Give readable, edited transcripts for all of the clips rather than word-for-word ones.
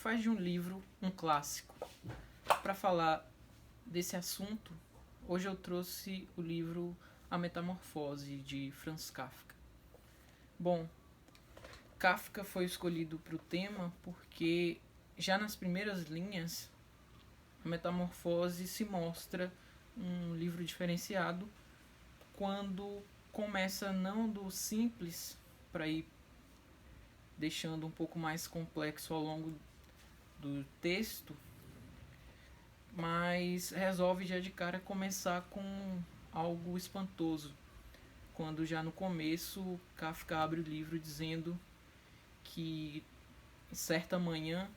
faz de um livro um clássico? Para falar desse assunto, hoje eu trouxe o livro A Metamorfose, de Franz Kafka. Bom, Kafka foi escolhido para o tema porque já nas primeiras linhas a Metamorfose se mostra um livro diferenciado quando começa não do simples para ir deixando um pouco mais complexo ao longo do texto, mas resolve já de cara começar com algo espantoso, quando já no começo Kafka abre o livro dizendo que certa manhã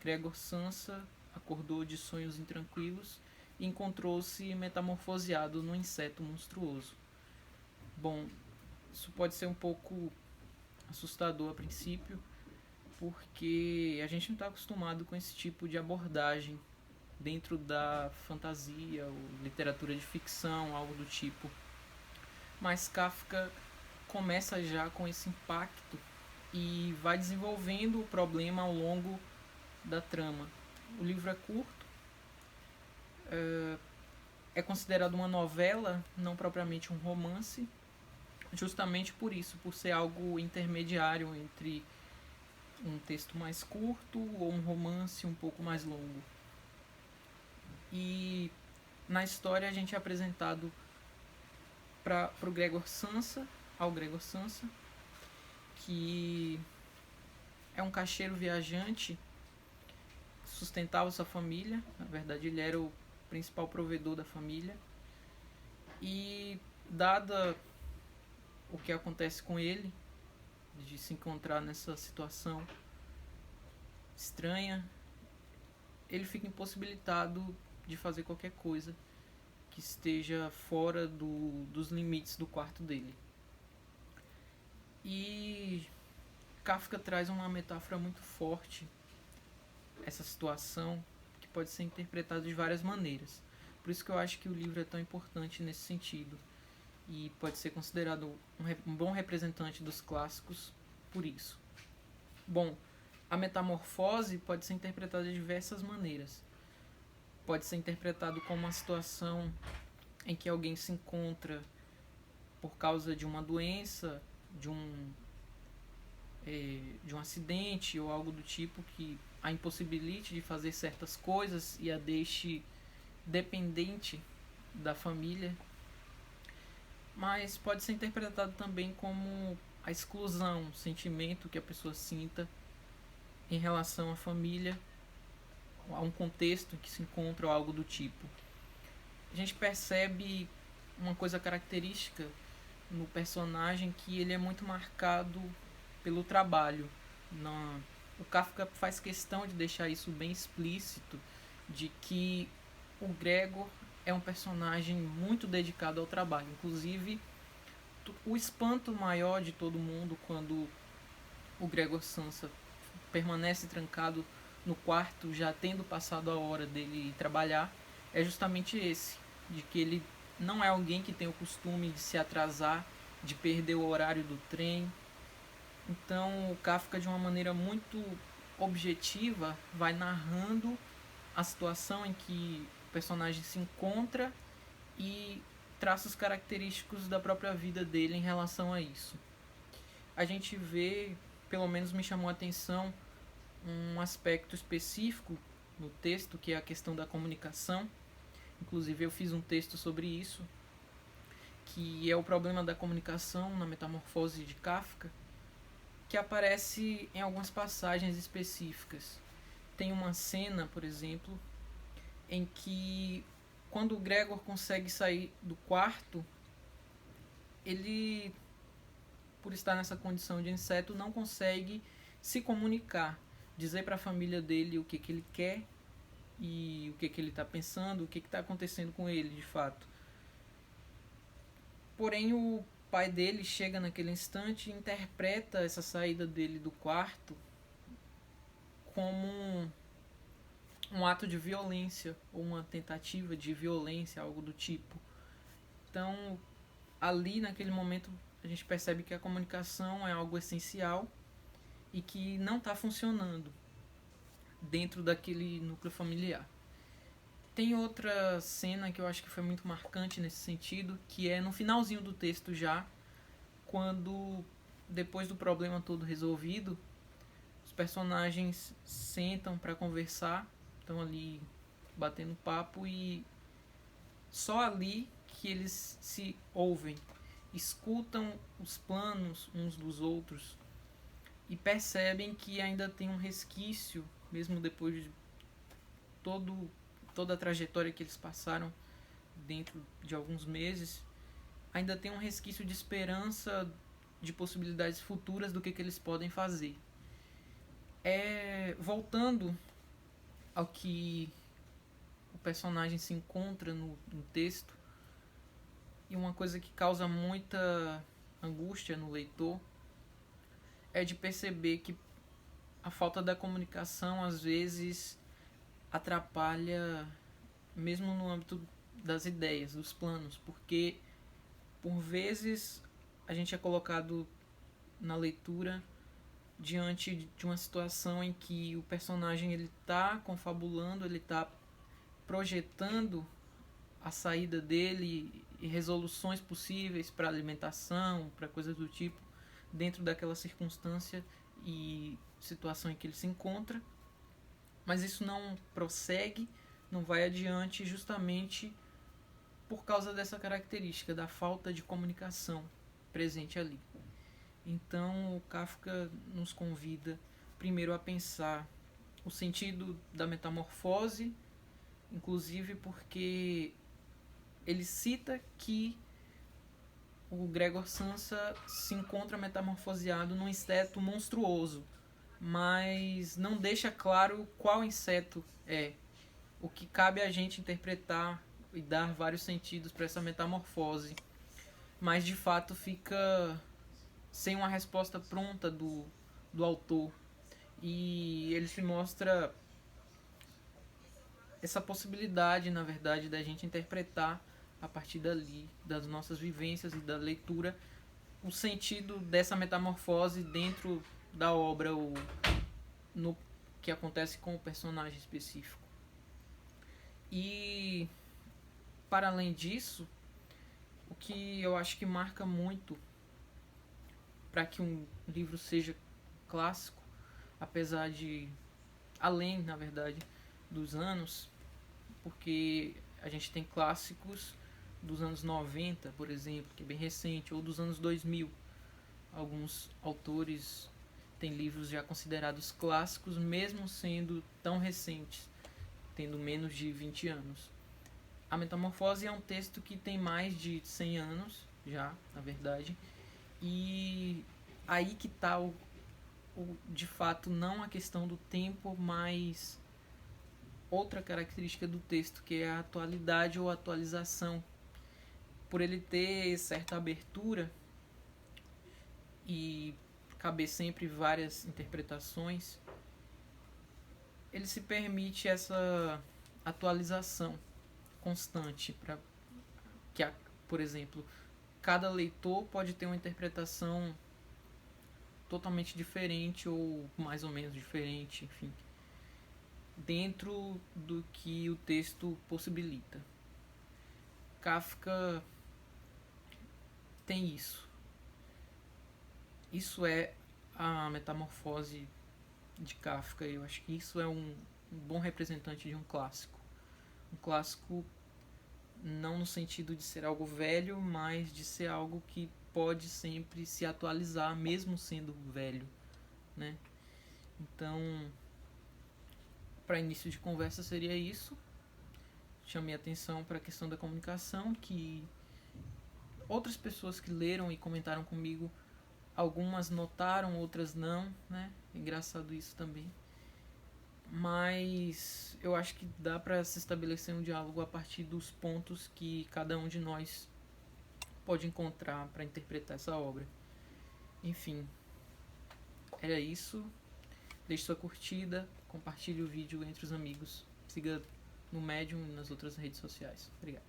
Gregor Samsa acordou de sonhos intranquilos e encontrou-se metamorfoseado num inseto monstruoso. Bom, isso pode ser um pouco assustador a princípio, porque a gente não está acostumado com esse tipo de abordagem dentro da fantasia ou literatura de ficção, algo do tipo. Mas Kafka começa já com esse impacto e vai desenvolvendo o problema ao longo da trama. O livro é curto, é considerado uma novela, não propriamente um romance, justamente por isso, por ser algo intermediário entre um texto mais curto ou um romance um pouco mais longo. E na história a gente é apresentado para o Gregor Samsa, ao Gregor Samsa, que é um caixeiro viajante, sustentava sua família, na verdade ele era o principal provedor da família, e dada o que acontece com ele, de se encontrar nessa situação estranha, ele fica impossibilitado de fazer qualquer coisa que esteja fora dos limites do quarto dele. E Kafka traz uma metáfora muito forte essa situação, que pode ser interpretada de várias maneiras. Por isso que eu acho que o livro é tão importante nesse sentido e pode ser considerado um bom representante dos clássicos por isso. Bom, a metamorfose pode ser interpretada de diversas maneiras. Pode ser interpretado como uma situação em que alguém se encontra por causa de uma doença, de um acidente ou algo do tipo que a impossibilite de fazer certas coisas e a deixe dependente da família. Mas pode ser interpretado também como a exclusão, o sentimento que a pessoa sinta em relação à família, a um contexto em que se encontra ou algo do tipo. A gente percebe uma coisa característica no personagem, que ele é muito marcado pelo trabalho. O Kafka faz questão de deixar isso bem explícito, de que o Gregor é um personagem muito dedicado ao trabalho. Inclusive, o espanto maior de todo mundo quando o Gregor Samsa permanece trancado no quarto, já tendo passado a hora dele trabalhar, é justamente esse, de que ele não é alguém que tem o costume de se atrasar, de perder o horário do trem. Então o Kafka, de uma maneira muito objetiva, vai narrando a situação em que o personagem se encontra e traços característicos da própria vida dele em relação a isso. A gente vê, pelo menos me chamou a atenção, um aspecto específico no texto, que é a questão da comunicação. Inclusive eu fiz um texto sobre isso, que é o problema da comunicação na Metamorfose de Kafka, que aparece em algumas passagens específicas. Tem uma cena, por exemplo, em que quando o Gregor consegue sair do quarto, ele, por estar nessa condição de inseto, não consegue se comunicar, dizer para a família dele o que ele quer e o que ele está pensando, o que está acontecendo com ele de fato. Porém, o pai dele chega naquele instante e interpreta essa saída dele do quarto como um ato de violência ou uma tentativa de violência, algo do tipo. Então, ali naquele momento, a gente percebe que a comunicação é algo essencial e que não está funcionando. dentro daquele núcleo familiar. Tem outra cena que eu acho que foi muito marcante nesse sentido, que é no finalzinho do texto já, quando, depois do problema todo resolvido, os personagens sentam para conversar, estão ali batendo papo e só ali que eles se ouvem, escutam os planos uns dos outros e percebem que ainda tem um resquício, mesmo depois de toda a trajetória que eles passaram dentro de alguns meses, ainda tem um resquício de esperança, de possibilidades futuras do que eles podem fazer. Voltando ao que o personagem se encontra no texto, e uma coisa que causa muita angústia no leitor é de perceber que a falta da comunicação às vezes atrapalha mesmo no âmbito das ideias, dos planos, porque por vezes a gente é colocado na leitura diante de uma situação em que o personagem ele está confabulando, ele está projetando a saída dele e resoluções possíveis para alimentação, para coisas do tipo, dentro daquela circunstância e situação em que ele se encontra, mas isso não prossegue, não vai adiante justamente por causa dessa característica da falta de comunicação presente ali. Então o Kafka nos convida primeiro a pensar o sentido da metamorfose, inclusive porque ele cita que o Gregor Samsa se encontra metamorfoseado num inseto monstruoso, mas não deixa claro qual inseto é. O que cabe a gente interpretar e dar vários sentidos para essa metamorfose, mas de fato fica sem uma resposta pronta do autor. E ele se mostra essa possibilidade, na verdade, da gente interpretar a partir dali, das nossas vivências e da leitura, o sentido dessa metamorfose dentro da obra ou no que acontece com o personagem específico. E para além disso, o que eu acho que marca muito para que um livro seja clássico, apesar de além, na verdade, dos anos, porque a gente tem clássicos dos anos 90, por exemplo, que é bem recente, ou dos anos 2000. Alguns autores têm livros já considerados clássicos, mesmo sendo tão recentes, tendo menos de 20 anos. A Metamorfose é um texto que tem mais de 100 anos, já, na verdade, e aí que está de fato, não a questão do tempo, mas outra característica do texto, que é a atualidade ou atualização. Por ele ter certa abertura e caber sempre várias interpretações, ele se permite essa atualização constante para que, por exemplo, cada leitor pode ter uma interpretação totalmente diferente ou mais ou menos diferente, enfim, dentro do que o texto possibilita. Kafka tem isso. Isso é a metamorfose de Kafka. Eu acho que isso é um bom representante de um clássico. Um clássico não no sentido de ser algo velho, mas de ser algo que pode sempre se atualizar, mesmo sendo velho, né? Então, para início de conversa seria isso. Chamei atenção para a questão da comunicação, que outras pessoas que leram e comentaram comigo, algumas notaram, outras não, né? Engraçado isso também. Mas eu acho que dá para se estabelecer um diálogo a partir dos pontos que cada um de nós pode encontrar para interpretar essa obra. Enfim, era isso. Deixe sua curtida, compartilhe o vídeo entre os amigos, siga no Medium e nas outras redes sociais. Obrigado.